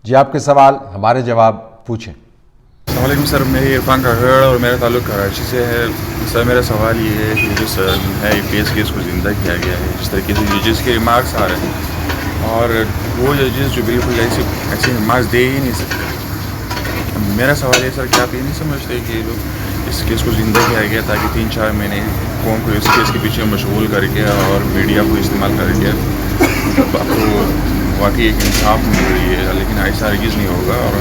جی آپ کے سوال ہمارے جواب پوچھیں۔ السلام علیکم سر، میں عرفان کاکڑ اور میرا تعلق کراچی سے ہے۔ سر میرا سوال یہ ہے کہ جو سر ہے کیس کو زندہ کیا گیا ہے، جس طریقے سے ججز کے ریمارکس آ رہے ہیں اور وہ ججز جو بالکل ایسے ریمارکس دے ہی نہیں سکتے۔ میرا سوال ہے سر، کیا آپ یہ نہیں سمجھتے کہ جو اس کیس کو زندہ کیا گیا تاکہ 3-4 مہینے قوم کو اس کیس کے پیچھے مشغول کر کے اور میڈیا کو استعمال کر کے اب تو واقعی ایک انصاف مل رہی ہے، لیکن ایسا ہرگز نہیں ہوگا اور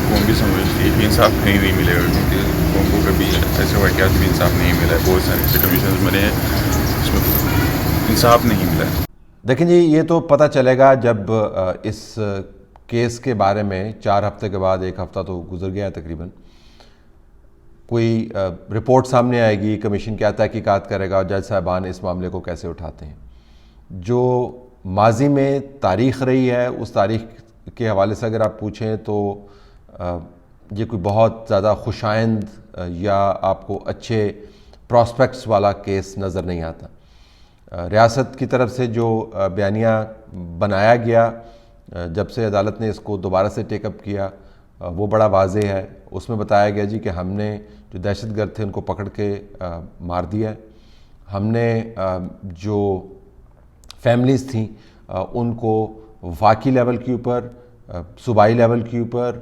قوم بھی سمجھتی ہے کہ انصاف کہیں نہیں ملے گا، کیونکہ قوم کو کبھی ایسے واقعات میں انصاف نہیں ملا ہے۔ بہت سارے ایسے کمیشنز بنے ہیں اس میں انصاف نہیں ملا ہے۔ دیکھیں جی، یہ تو پتہ چلے گا جب اس کیس کے بارے میں 4 ہفتے کے بعد، 1 ہفتہ تو گزر گیا ہے تقریباً، کوئی رپورٹ سامنے آئے گی، کمیشن کیا تحقیقات کرے گا اور جج صاحبان اس معاملے کو کیسے اٹھاتے ہیں۔ جو ماضی میں تاریخ رہی ہے، اس تاریخ کے حوالے سے اگر آپ پوچھیں تو یہ کوئی بہت زیادہ خوشائند یا آپ کو اچھے پراسپیکٹس والا کیس نظر نہیں آتا۔ ریاست کی طرف سے جو بیانیہ بنایا گیا جب سے عدالت نے اس کو دوبارہ سے ٹیک اپ کیا، وہ بڑا واضح ہے۔ اس میں بتایا گیا جی کہ ہم نے جو دہشت گرد تھے ان کو پکڑ کے مار دیا ہے، ہم نے جو فیملیز تھیں ان کو وفاقی لیول کے اوپر، صوبائی لیول کے اوپر،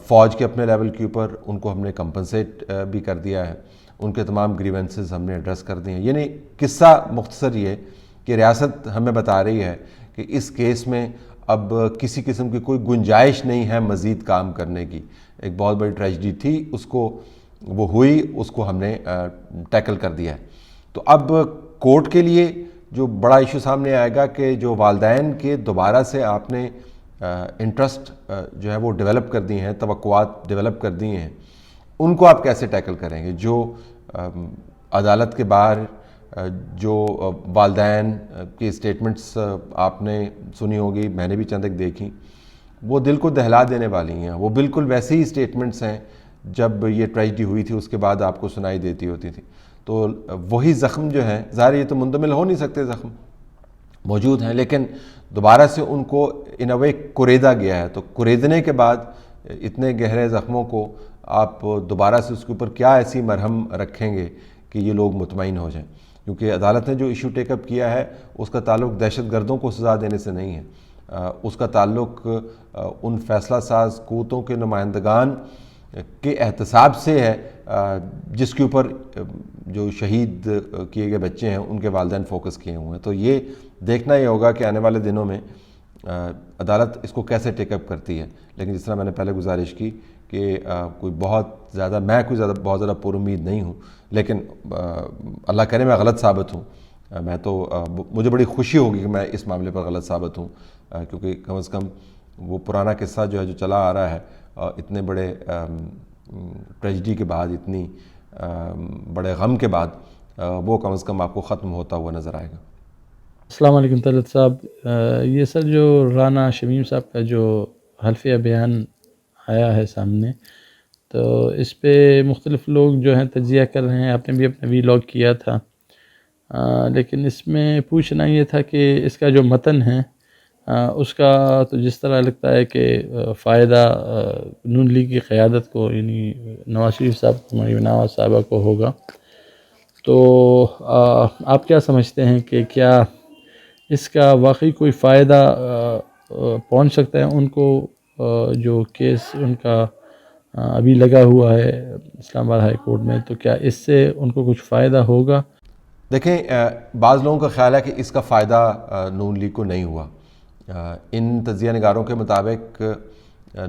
فوج کے اپنے لیول کے اوپر ان کو ہم نے کمپنسیٹ بھی کر دیا ہے، ان کے تمام گریونسز ہم نے ایڈریس کر دیے ہیں۔ یعنی قصہ مختصر یہ کہ ریاست ہمیں بتا رہی ہے کہ اس کیس میں اب کسی قسم کی کوئی گنجائش نہیں ہے مزید کام کرنے کی۔ ایک بہت بڑی ٹریجڈی تھی، اس کو وہ ہوئی، اس کو ہم نے ٹیکل کر دیا ہے۔ تو اب کورٹ کے لیے جو بڑا ایشو سامنے آئے گا کہ جو والدین کے دوبارہ سے آپ نے انٹرسٹ جو ہے وہ ڈیولپ کر دی ہیں، توقعات ڈیولپ کر دی ہیں، ان کو آپ کیسے ٹیکل کریں گے؟ جو عدالت کے باہر جو والدین کی اسٹیٹمنٹس آپ نے سنی ہوگی، میں نے بھی چند ایک دیکھی، وہ دل کو دہلا دینے والی ہیں۔ وہ بالکل ویسے ہی اسٹیٹمنٹس ہیں جب یہ ٹریجڈی ہوئی تھی، اس کے بعد آپ کو سنائی دیتی ہوتی تھی۔ تو وہی زخم جو ہیں، ظاہر یہ تو مندمل ہو نہیں سکتے، زخم موجود ہیں، لیکن دوبارہ سے ان کو ان اے وے کوریدا گیا ہے۔ تو کوریدنے کے بعد اتنے گہرے زخموں کو آپ دوبارہ سے اس کے اوپر کیا ایسی مرہم رکھیں گے کہ یہ لوگ مطمئن ہو جائیں؟ کیونکہ عدالت نے جو ایشو ٹیک اپ کیا ہے اس کا تعلق دہشت گردوں کو سزا دینے سے نہیں ہے، اس کا تعلق ان فیصلہ ساز قوتوں کے نمائندگان کے احتساب سے ہے جس کے اوپر جو شہید کیے گئے بچے ہیں ان کے والدین فوکس کیے ہوئے ہیں۔ تو یہ دیکھنا یہ ہوگا کہ آنے والے دنوں میں عدالت اس کو کیسے ٹیک اپ کرتی ہے۔ لیکن جس طرح میں نے پہلے گزارش کی کہ کوئی بہت زیادہ بہت زیادہ پر امید نہیں ہوں، لیکن اللہ کرے میں غلط ثابت ہوں۔ میں تو مجھے بڑی خوشی ہوگی کہ میں اس معاملے پر غلط ثابت ہوں، کیونکہ کم از کم وہ پرانا قصہ جو ہے جو چلا آ رہا ہے، اتنے بڑے ٹریجڈی کے بعد، اتنی بڑے غم کے بعد، وہ کم از کم آپ کو ختم ہوتا ہوا نظر آئے گا۔ السلام علیکم طلعت صاحب، یہ سر جو رانا شمیم صاحب کا جو حلفیہ بیان آیا ہے سامنے، تو اس پہ مختلف لوگ جو ہیں تجزیہ کر رہے ہیں، آپ نے بھی اپنا ویلاگ کیا تھا، لیکن اس میں پوچھنا یہ تھا کہ اس کا جو متن ہے اس کا تو جس طرح لگتا ہے کہ فائدہ نون لیگ کی قیادت کو، یعنی نواز شریف صاحب، مریم نواز صاحبہ کو ہوگا، تو آپ کیا سمجھتے ہیں کہ کیا اس کا واقعی کوئی فائدہ پہنچ سکتا ہے ان کو، جو کیس ان کا ابھی لگا ہوا ہے اسلام آباد ہائی کورٹ میں، تو کیا اس سے ان کو کچھ فائدہ ہوگا؟ دیکھیں، بعض لوگوں کا خیال ہے کہ اس کا فائدہ نون لیگ کو نہیں ہوا۔ ان تجزیہ نگاروں کے مطابق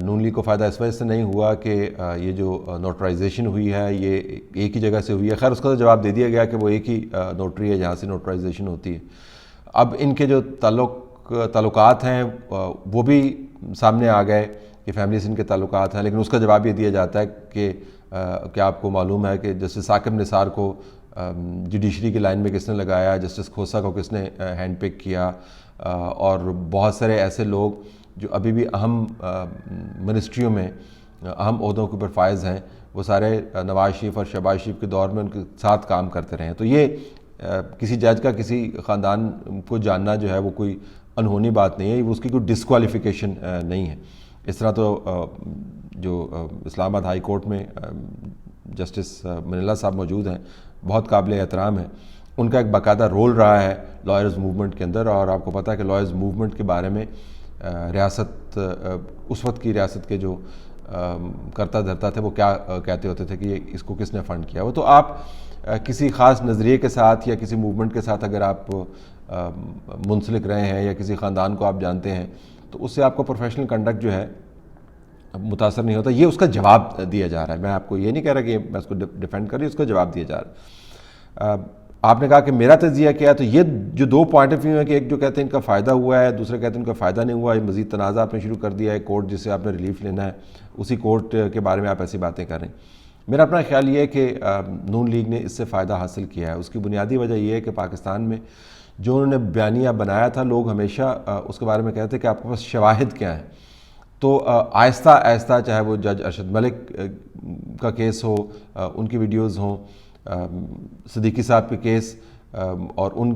نون لیگ کو فائدہ اس وجہ سے نہیں ہوا کہ یہ جو نوٹرائزیشن ہوئی ہے یہ ایک ہی جگہ سے ہوئی ہے۔ خیر اس کا تو جواب دے دیا گیا کہ وہ ایک ہی نوٹری ہے جہاں سے نوٹرائزیشن ہوتی ہے۔ اب ان کے جو تعلقات ہیں وہ بھی سامنے آ گئے کہ فیملی سے ان کے تعلقات ہیں، لیکن اس کا جواب یہ دیا جاتا ہے کہ کیا آپ کو معلوم ہے کہ جسٹس ثاقب نثار کو جوڈیشری کی لائن میں کس نے لگایا، جسٹس کھوسہ کو کس نے ہینڈ پک کیا، اور بہت سارے ایسے لوگ جو ابھی بھی اہم منسٹریوں میں اہم عہدوں کے اوپر فائز ہیں، وہ سارے نواز شریف اور شہباز شریف کے دور میں ان کے ساتھ کام کرتے رہے ہیں۔ تو یہ کسی جج کا کسی خاندان کو جاننا جو ہے وہ کوئی انہونی بات نہیں ہے، وہ اس کی کوئی ڈسکوالیفیکیشن نہیں ہے۔ اس طرح تو جو اسلام آباد ہائی کورٹ میں جسٹس منیلا صاحب موجود ہیں، بہت قابل احترام ہیں، ان کا ایک باقاعدہ رول رہا ہے لائرز موومنٹ کے اندر، اور آپ کو پتہ ہے کہ لائرز موومنٹ کے بارے میں ریاست، اس وقت کی ریاست کے جو کرتا دھرتا تھے وہ کیا کہتے ہوتے تھے کہ اس کو کس نے فنڈ کیا وہ. تو آپ کسی خاص نظریے کے ساتھ یا کسی موومنٹ کے ساتھ اگر آپ منسلک رہے ہیں یا کسی خاندان کو آپ جانتے ہیں تو اس سے آپ کو پروفیشنل کنڈکٹ جو ہے متاثر نہیں ہوتا. یہ اس کا جواب دیا جا رہا ہے. میں آپ کو یہ نہیں کہہ رہا کہ میں اس کو ڈیفینڈ کر رہی ہوں، اس کا جواب دیا جا رہا ہے. آپ نے کہا کہ میرا تجزیہ کیا ہے، تو یہ جو دو پوائنٹ آف ویو ہیں کہ ایک جو کہتے ہیں ان کا فائدہ ہوا ہے، دوسرے کہتے ہیں ان کا فائدہ نہیں ہوا. یہ مزید تنازع آپ نے شروع کر دیا ہے. کورٹ جس سے آپ نے ریلیف لینا ہے اسی کورٹ کے بارے میں آپ ایسی باتیں کر رہے ہیں. میرا اپنا خیال یہ ہے کہ نون لیگ نے اس سے فائدہ حاصل کیا ہے. اس کی بنیادی وجہ یہ ہے کہ پاکستان میں جو انہوں نے بیانیہ بنایا تھا، لوگ ہمیشہ اس کے بارے میں کہتے ہیں کہ آپ کے پاس شواہد کیا ہیں. تو آہستہ آہستہ چاہے وہ جج ارشد ملک کا کیس ہو، ان کی ویڈیوز ہوں، صدیقی صاحب کے کیس اور ان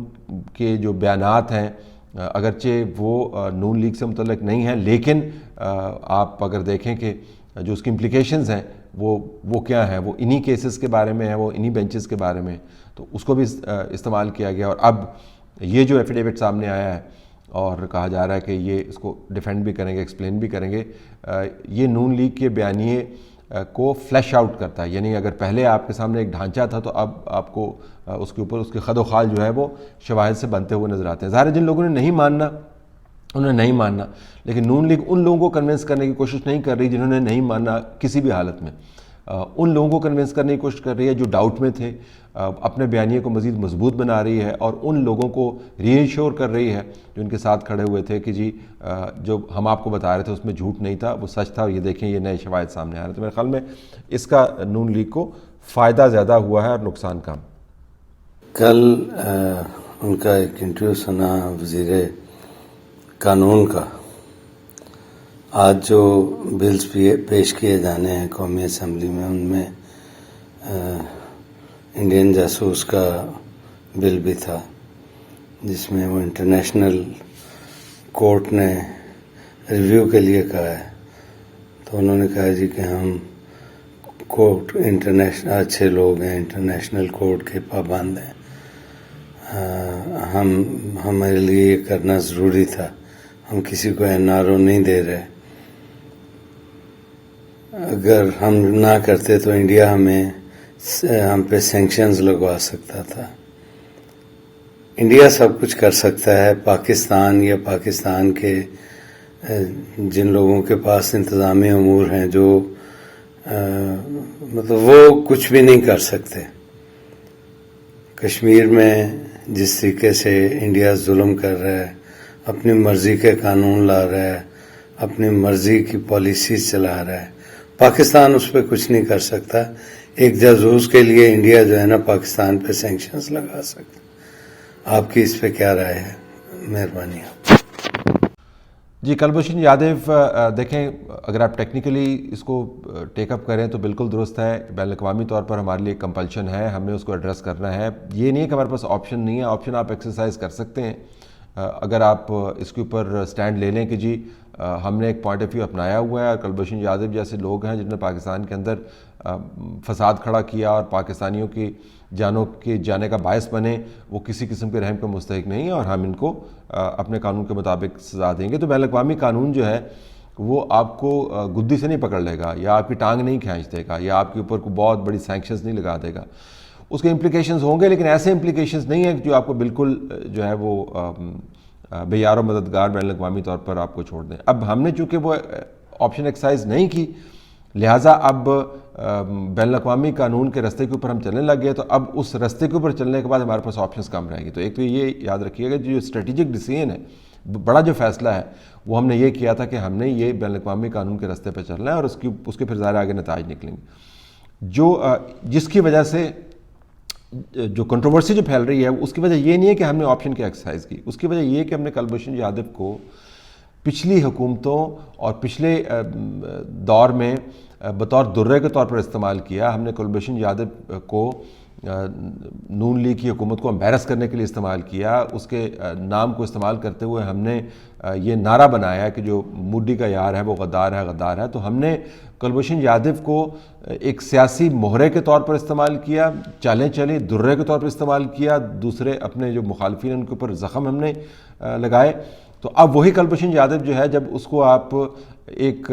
کے جو بیانات ہیں، اگرچہ وہ نون لیگ سے متعلق نہیں ہیں، لیکن آپ اگر دیکھیں کہ جو اس کی امپلیکیشنز ہیں وہ کیا ہیں، وہ انہی کیسز کے بارے میں ہیں، وہ انہی بینچز کے بارے میں، تو اس کو بھی استعمال کیا گیا. اور اب یہ جو ایفیڈیوٹ سامنے آیا ہے اور کہا جا رہا ہے کہ یہ اس کو ڈیفینڈ بھی کریں گے، ایکسپلین بھی کریں گے، یہ نون لیگ کے بیانیے کو فلیش آؤٹ کرتا ہے. یعنی اگر پہلے آپ کے سامنے ایک ڈھانچہ تھا تو اب آپ کو اس کے اوپر اس کے خد و خال جو ہے وہ شواہد سے بنتے ہوئے نظر آتے ہیں. ظاہر ہے جن لوگوں نے نہیں ماننا انہوں نے نہیں ماننا، لیکن نون لیگ ان لوگوں کو کنونس کرنے کی کوشش نہیں کر رہی جنہوں نے نہیں ماننا کسی بھی حالت میں. ان لوگوں کو کنونس کرنے کی کوشش کر رہی ہے جو ڈاؤٹ میں تھے، اپنے بیانیے کو مزید مضبوط بنا رہی ہے، اور ان لوگوں کو ری انشور کر رہی ہے جو ان کے ساتھ کھڑے ہوئے تھے کہ جی جو ہم آپ کو بتا رہے تھے اس میں جھوٹ نہیں تھا، وہ سچ تھا، اور یہ دیکھیں یہ نئے شواہد سامنے آ رہے ہیں. تو میرے خیال میں اس کا نون لیگ کو فائدہ زیادہ ہوا ہے اور نقصان کم. کل ان کا ایک انٹرویو سنا وزیر قانون کا. آج جو بلز پیش کیے جانے ہیں قومی اسمبلی میں، ان میں انڈین جاسوس کا بل بھی تھا، جس میں وہ انٹرنیشنل کورٹ نے ریویو کے لیے کہا ہے. تو انہوں نے کہا جی کہ ہم کورٹ انٹرنیشنل اچھے لوگ ہیں، انٹرنیشنل کورٹ کے پابند ہیں، ہمارے لیے یہ کرنا ضروری تھا، ہم کسی کو NRO نہیں دے رہے. اگر ہم نہ کرتے تو انڈیا ہم پہ سینکشنز لگوا سکتا تھا. انڈیا سب کچھ کر سکتا ہے، پاکستان یا پاکستان کے جن لوگوں کے پاس انتظامی امور ہیں جو مطلب وہ کچھ بھی نہیں کر سکتے. کشمیر میں جس طریقے سے انڈیا ظلم کر رہا ہے، اپنی مرضی کے قانون لا رہا ہے، اپنی مرضی کی پالیسیز چلا رہا ہے، پاکستان اس پہ کچھ نہیں کر سکتا. ایک جاسوس کے لیے انڈیا جو ہے نا پاکستان پہ سینکشنز لگا سکتا. آپ کی اس پہ کیا رائے ہے؟ مہربانی. جی، کلبھوشن یادو دیکھیں، اگر آپ ٹیکنیکلی اس کو ٹیک اپ کریں تو بالکل درست ہے. بین الاقوامی طور پر ہمارے لیے کمپلشن ہے، ہم نے اس کو ایڈریس کرنا ہے. یہ نہیں ہے کہ ہمارے پاس آپشن نہیں ہے، آپشن آپ ایکسرسائز کر سکتے ہیں. اگر آپ اس کے اوپر سٹینڈ لے لیں کہ جی ہم نے ایک پوائنٹ آف ویو اپنایا ہوا ہے، اور کلبھوشن یادو جیسے لوگ ہیں جنہوں نے پاکستان کے اندر فساد کھڑا کیا اور پاکستانیوں کی جانوں کے جانے کا باعث بنے، وہ کسی قسم کے رحم کا مستحق نہیں، اور ہم ان کو اپنے قانون کے مطابق سزا دیں گے. تو بین الاقوامی قانون جو ہے وہ آپ کو گدی سے نہیں پکڑ لے گا، یا آپ کی ٹانگ نہیں کھینچ دے گا، یا آپ کے اوپر کوئی بہت بڑی سینکشنز نہیں لگا دے گا. اس کے امپلیکیشنز ہوں گے، لیکن ایسے امپلیکیشنز نہیں ہیں جو آپ کو بالکل جو ہے وہ بے یار و مددگار بین الاقوامی طور پر آپ کو چھوڑ دیں. اب ہم نے چونکہ وہ آپشن ایکسرسائز نہیں کی، لہٰذا اب بین الاقوامی قانون کے رستے کے اوپر ہم چلنے لگ گئے. تو اب اس رستے کے اوپر چلنے کے بعد ہمارے پاس آپشنز کم رہیں گی. تو ایک تو یہ یاد رکھیے گا جو اسٹریٹجک ڈیسیژن ہے، بڑا جو فیصلہ ہے، وہ ہم نے یہ کیا تھا کہ ہم نے یہ بین الاقوامی قانون کے رستے پہ چلنا ہے، اور اس کے پھر ظاہر آگے نتائج نکلیں گے. جس کی وجہ سے جو کنٹروورسی جو پھیل رہی ہے، اس کی وجہ یہ نہیں ہے کہ ہم نے آپشن کی ایکسرسائز کی. اس کی وجہ یہ ہے کہ ہم نے کلبھوشن یادو کو پچھلی حکومتوں اور پچھلے دور میں بطور درے کے طور پر استعمال کیا. ہم نے کلبھوشن یادو کو نون لیگ کی حکومت کو امبیرس کرنے کے لیے استعمال کیا، اس کے نام کو استعمال کرتے ہوئے ہم نے یہ نعرہ بنایا کہ جو مودی کا یار ہے وہ غدار ہے غدار ہے، تو ہم نے کلبھوشن یادو کو ایک سیاسی مہرے کے طور پر استعمال کیا، چالیں چلی درے کے طور پر استعمال کیا، دوسرے اپنے جو مخالفین ان کے اوپر زخم ہم نے لگائے۔ تو اب وہی کلبھوشن یادو جو ہے، جب اس کو آپ ایک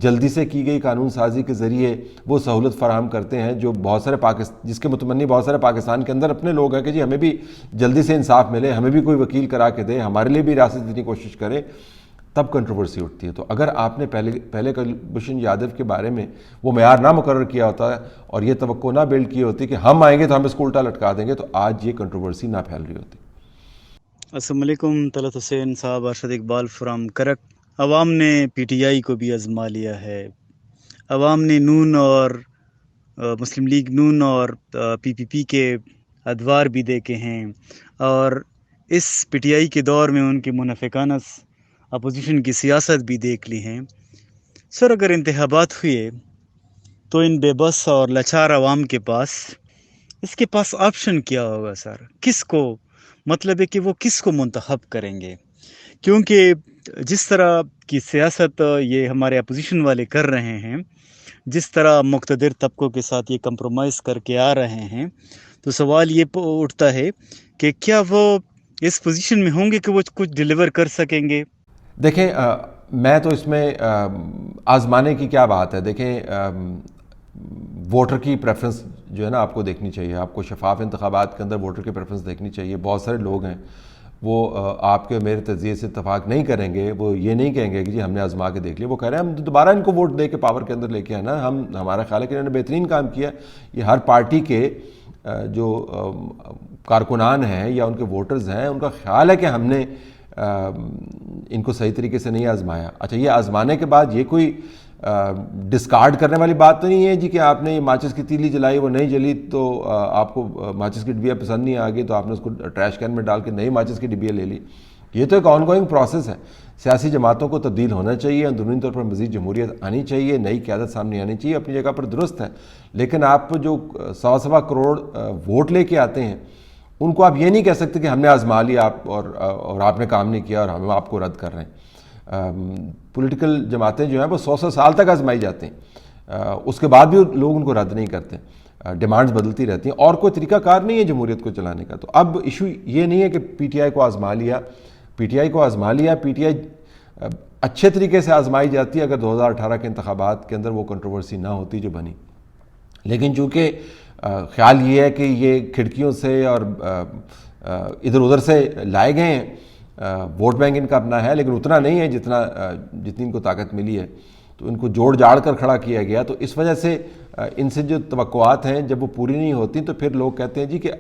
جلدی سے کی گئی قانون سازی کے ذریعے وہ سہولت فراہم کرتے ہیں جو بہت سارے جس کے متمنی بہت سارے پاکستان کے اندر اپنے لوگ ہیں کہ جی ہمیں بھی جلدی سے انصاف ملے، ہمیں بھی کوئی وکیل کرا کے دے، ہمارے لیے بھی ریاست دینے کی کوشش کرے، تب کنٹروورسی اٹھتی ہے۔ تو اگر آپ نے پہلے کلبھوشن یادو کے بارے میں وہ معیار نہ مقرر کیا ہوتا ہے اور یہ توقع نہ بلڈ کی ہوتی کہ ہم آئیں گے تو ہم اس کو الٹا لٹکا دیں گے، تو آج یہ کنٹروورسی نہ پھیل رہی ہوتی۔ السلام علیکم، طلعت حسین صاحب، ارشد اقبال فرام کرک۔ عوام نے پی ٹی آئی کو بھی آزما لیا ہے، عوام نے نون اور مسلم لیگ نون اور پی پی پی کے ادوار بھی دیکھے ہیں، اور اس پی ٹی آئی کے دور میں ان کی منافقانہ اپوزیشن کی سیاست بھی دیکھ لی ہیں۔ سر، اگر انتخابات ہوئے تو ان بے بس اور لاچار عوام کے پاس آپشن کیا ہوگا سر؟ کس کو مطلب ہے کہ وہ کس کو منتخب کریں گے؟ کیونکہ جس طرح کی سیاست یہ ہمارے اپوزیشن والے کر رہے ہیں، جس طرح مقتدر طبقوں کے ساتھ یہ کمپرومائز کر کے آ رہے ہیں، تو سوال یہ اٹھتا ہے کہ کیا وہ اس پوزیشن میں ہوں گے کہ وہ کچھ ڈیلیور کر سکیں گے؟ دیکھیں، میں تو اس میں آزمانے کی کیا بات ہے۔ دیکھیں، ووٹر کی پریفرنس جو ہے نا آپ کو دیکھنی چاہیے، آپ کو شفاف انتخابات کے اندر ووٹر کی پریفرنس دیکھنی چاہیے۔ بہت سارے لوگ ہیں وہ آپ کے میرے تجزیے سے اتفاق نہیں کریں گے، وہ یہ نہیں کہیں گے کہ جی ہم نے آزما کے دیکھ لیا، وہ کہہ رہے ہیں ہم دوبارہ ان کو ووٹ دے کے پاور کے اندر لے کے آنا۔ ہمارا خیال ہے کہ انہوں نے بہترین کام کیا۔ یہ ہر پارٹی کے جو کارکنان ہیں یا ان کے ووٹرز ہیں، ان کا خیال ہے کہ ہم نے ان کو صحیح طریقے سے نہیں آزمایا۔ اچھا، یہ آزمانے کے بعد یہ کوئی ڈسکارڈ کرنے والی بات تو نہیں ہے جی کہ آپ نے ماچس کی تیلی جلائی، وہ نہیں جلی تو آپ کو ماچس کی ڈبیا پسند نہیں آ گئی تو آپ نے اس کو ٹریش کین میں ڈال کے نئی ماچس کی ڈبیا لے لی۔ یہ تو ایک آن گوئنگ پروسیس ہے۔ سیاسی جماعتوں کو تبدیل ہونا چاہیے، اندرونی طور پر مزید جمہوریت آنی چاہیے، نئی قیادت سامنے آنی چاہیے، اپنی جگہ پر درست ہے، لیکن آپ جو 100 کروڑ ووٹ لے کے آتے ہیں ان کو آپ یہ نہیں کہہ سکتے کہ ہم نے آزما لیا اور آپ نے کام نہیں کیا اور ہم آپ کو رد کر رہے ہیں۔ پولیٹیکل جماعتیں جو ہیں وہ 100 سال تک آزمائی جاتی ہیں، اس کے بعد بھی لوگ ان کو رد نہیں کرتے، ڈیمانڈز بدلتی رہتی ہیں، اور کوئی طریقہ کار نہیں ہے جمہوریت کو چلانے کا۔ تو اب ایشو یہ نہیں ہے کہ پی ٹی آئی کو آزما لیا، پی ٹی آئی اچھے طریقے سے آزمائی جاتی ہے اگر 2018 کے انتخابات کے اندر وہ کنٹروورسی نہ ہوتی جو بنی۔ لیکن چونکہ خیال یہ ہے کہ یہ کھڑکیوں سے اور ادھر ادھر سے لائے گئے ہیں، ووٹ بینک ان کا اپنا ہے لیکن اتنا نہیں ہے جتنی ان کو طاقت ملی ہے، تو ان کو جوڑ جاڑ کر کھڑا کیا گیا۔ تو اس وجہ سے ان سے جو توقعات ہیں جب وہ پوری نہیں ہوتی تو پھر لوگ کہتے ہیں جی کہ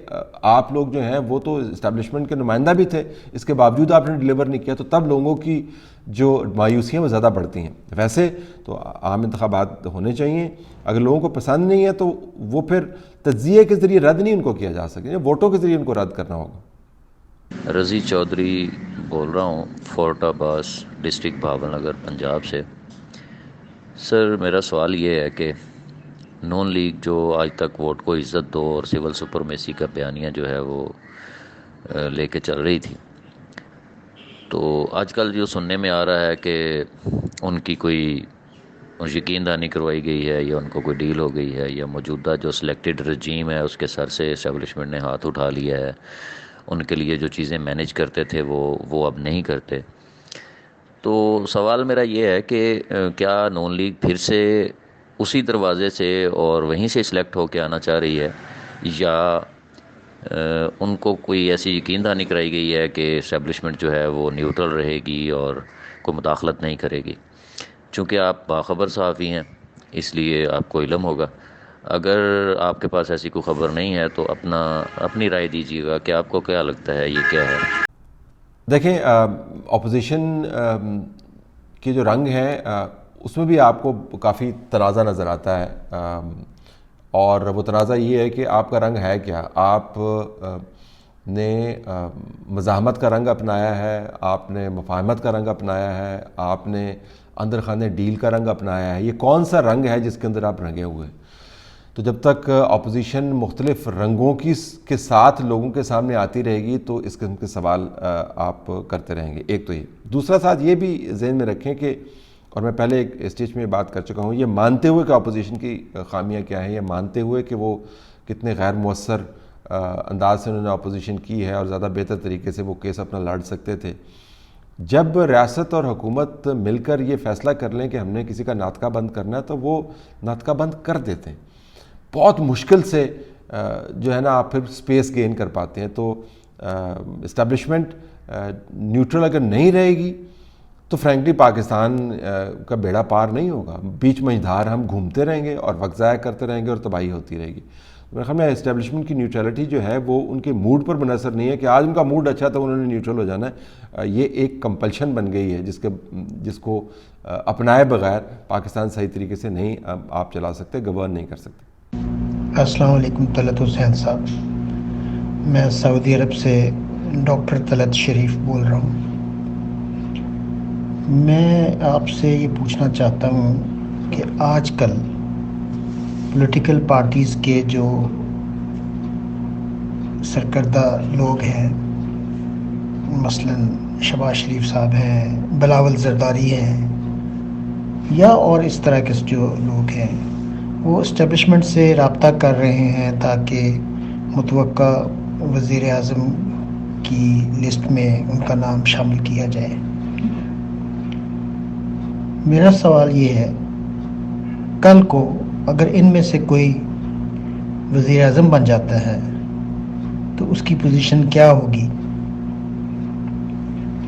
آپ لوگ جو ہیں وہ تو اسٹیبلشمنٹ کے نمائندہ بھی تھے، اس کے باوجود آپ نے ڈیلیور نہیں کیا، تو تب لوگوں کی جو مایوسیاں وہ زیادہ بڑھتی ہیں۔ ویسے تو عام انتخابات ہونے چاہیے، اگر لوگوں کو پسند نہیں ہے تو وہ پھر تجزیے کے ذریعے رد نہیں ان کو کیا جا سکے، ووٹوں کے ذریعے ان کو رد کرنا ہوگا۔ رضی چودھری بول رہا ہوں، فورٹ عباس ڈسٹرکٹ بھاول نگر، پنجاب سے۔ سر، میرا سوال یہ ہے کہ نون لیگ جو آج تک ووٹ کو عزت دو اور سول سپرمیسی کا بیانیہ جو ہے وہ لے کے چل رہی تھی، تو آج کل جو سننے میں آ رہا ہے کہ ان کی کوئی یقین دہانی کروائی گئی ہے یا ان کو کوئی ڈیل ہو گئی ہے، یا موجودہ جو سلیکٹڈ رجیم ہے اس کے سر سے اسٹیبلشمنٹ نے ہاتھ اٹھا لیا ہے، ان کے لیے جو چیزیں مینیج کرتے تھے وہ اب نہیں کرتے۔ تو سوال میرا یہ ہے کہ کیا نون لیگ پھر سے اسی دروازے سے اور وہیں سے سلیکٹ ہو کے آنا چاہ رہی ہے، یا ان کو کوئی ایسی یقین دہانی کرائی گئی ہے کہ اسٹیبلشمنٹ جو ہے وہ نیوٹرل رہے گی اور کوئی مداخلت نہیں کرے گی؟ چونکہ آپ باخبر صحافی ہیں اس لیے آپ کو علم ہوگا، اگر آپ کے پاس ایسی کوئی خبر نہیں ہے تو اپنی رائے دیجیے گا کہ آپ کو کیا لگتا ہے یہ کیا ہے؟ دیکھیں، اپوزیشن کے جو رنگ ہیں اس میں بھی آپ کو کافی تنازع نظر آتا ہے، اور وہ تنازع یہ ہے کہ آپ کا رنگ ہے کیا۔ آپ نے مزاحمت کا رنگ اپنایا ہے، آپ نے مفاہمت کا رنگ اپنایا ہے، آپ نے اندر خانے ڈیل کا رنگ اپنایا ہے، یہ کون سا رنگ ہے جس کے اندر آپ رنگے ہوئے؟ تو جب تک اپوزیشن مختلف رنگوں کے ساتھ لوگوں کے سامنے آتی رہے گی تو اس قسم کے سوال آپ کرتے رہیں گے. ایک تو یہ. دوسرا ساتھ یہ بھی ذہن میں رکھیں کہ، اور میں پہلے ایک اسٹیج میں بات کر چکا ہوں، یہ مانتے ہوئے کہ اپوزیشن کی خامیاں کیا ہیں، یہ مانتے ہوئے کہ وہ کتنے غیر مؤثر انداز سے انہوں نے اپوزیشن کی ہے اور زیادہ بہتر طریقے سے وہ کیس اپنا لڑ سکتے تھے، جب ریاست اور حکومت مل کر یہ فیصلہ کر لیں کہ ہم نے کسی کا ناطقہ بند کرنا ہے تو وہ ناطقہ بند کر دیتے ہیں. بہت مشکل سے جو ہے نا آپ پھر سپیس گین کر پاتے ہیں. تو اسٹیبلشمنٹ نیوٹرل اگر نہیں رہے گی تو فرینکلی پاکستان کا بیڑا پار نہیں ہوگا. بیچ مجھدار ہم گھومتے رہیں گے اور وقت ضائع کرتے رہیں گے اور تباہی ہوتی رہے گی. میرے خیال میں اسٹیبلشمنٹ کی نیوٹرلٹی جو ہے وہ ان کے موڈ پر منحصر نہیں ہے کہ آج ان کا موڈ اچھا تو انہوں نے نیوٹرل ہو جانا ہے. یہ ایک کمپلشن بن گئی ہے جس کو اپنائے بغیر پاکستان صحیح طریقے سے نہیں آپ چلا سکتے، گورن نہیں کر سکتے. السلام علیکم. طلعت حسین صاحب، میں سعودی عرب سے ڈاکٹر طلعت شریف بول رہا ہوں. میں آپ سے یہ پوچھنا چاہتا ہوں کہ آج کل پولیٹیکل پارٹیز کے جو سرکردہ لوگ ہیں، مثلاً شہباز شریف صاحب ہیں، بلاول زرداری ہیں، یا اور اس طرح کے جو لوگ ہیں، وہ اسٹیبلشمنٹ سے رابطہ کر رہے ہیں تاکہ متوقع وزیر اعظم کی لسٹ میں ان کا نام شامل کیا جائے. میرا سوال یہ ہے، کل کو اگر ان میں سے کوئی وزیر اعظم بن جاتا ہے تو اس کی پوزیشن کیا ہوگی؟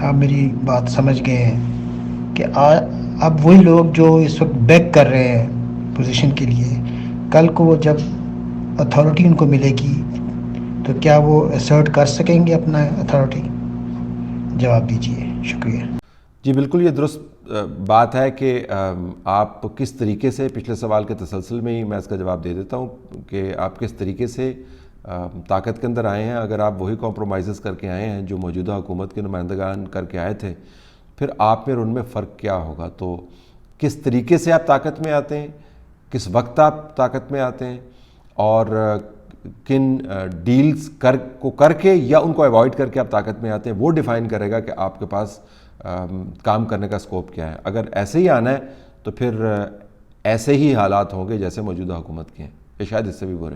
آپ میری بات سمجھ گئے ہیں کہ اب وہی لوگ جو اس وقت بیک کر رہے ہیں پوزیشن کے لیے، کل کو وہ جب اتھارٹی ان کو ملے گی تو کیا وہ اسرٹ کر سکیں گے اپنا اتھارٹی؟ جواب دیجیے. شکریہ. جی بالکل، یہ درست بات ہے کہ آپ کس طریقے سے، پچھلے سوال کے تسلسل میں ہی میں اس کا جواب دے دیتا ہوں کہ آپ کس طریقے سے طاقت کے اندر آئے ہیں. اگر آپ وہی کمپرومائزز کر کے آئے ہیں جو موجودہ حکومت کے نمائندگان کر کے آئے تھے، پھر آپ میں اور ان میں فرق کیا ہوگا. تو کس طریقے سے آپ طاقت میں آتے ہیں، کس وقت آپ طاقت میں آتے ہیں، اور کن ڈیلز کر کے یا ان کو ایوائڈ کر کے آپ طاقت میں آتے ہیں، وہ ڈیفائن کرے گا کہ آپ کے پاس کام کرنے کا سکوپ کیا ہے. اگر ایسے ہی آنا ہے تو پھر ایسے ہی حالات ہوں گے جیسے موجودہ حکومت کے ہیں، یا شاید اس سے بھی برے.